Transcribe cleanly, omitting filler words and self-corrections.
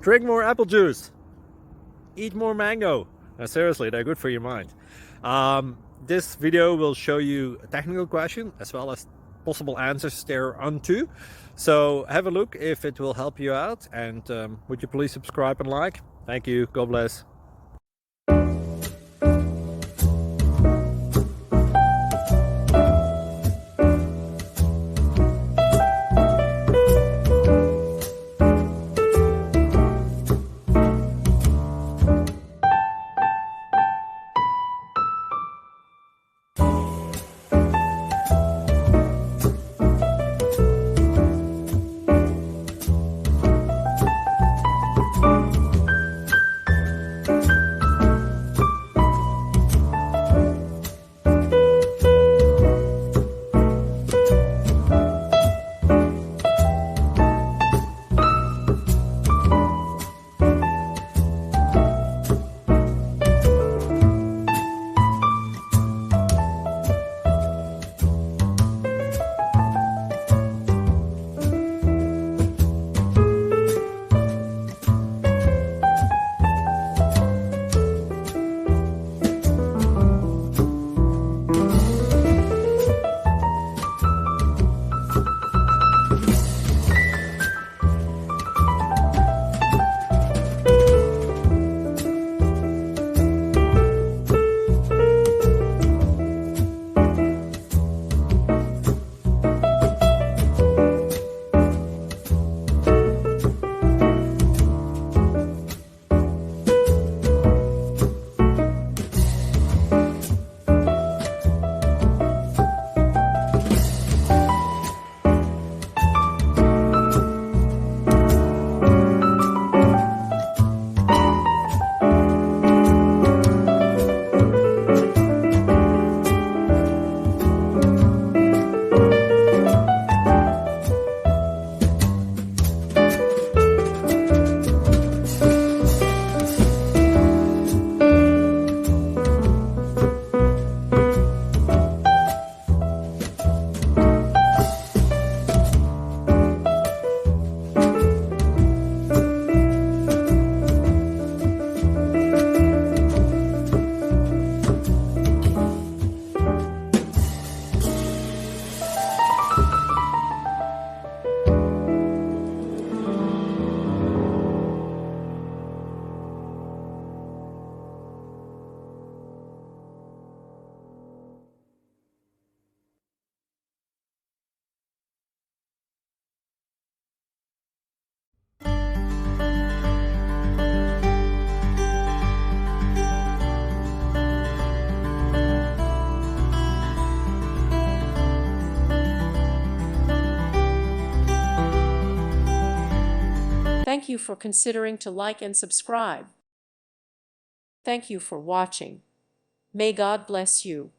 Drink more apple juice. Eat more mango. Seriously, they're good for your mind. This video will show you a technical question as well as possible answers thereunto. So have a look if it will help you out, and would you please subscribe and like? Thank you. God bless. Thank you for considering to like and subscribe. Thank you for watching. May God bless you.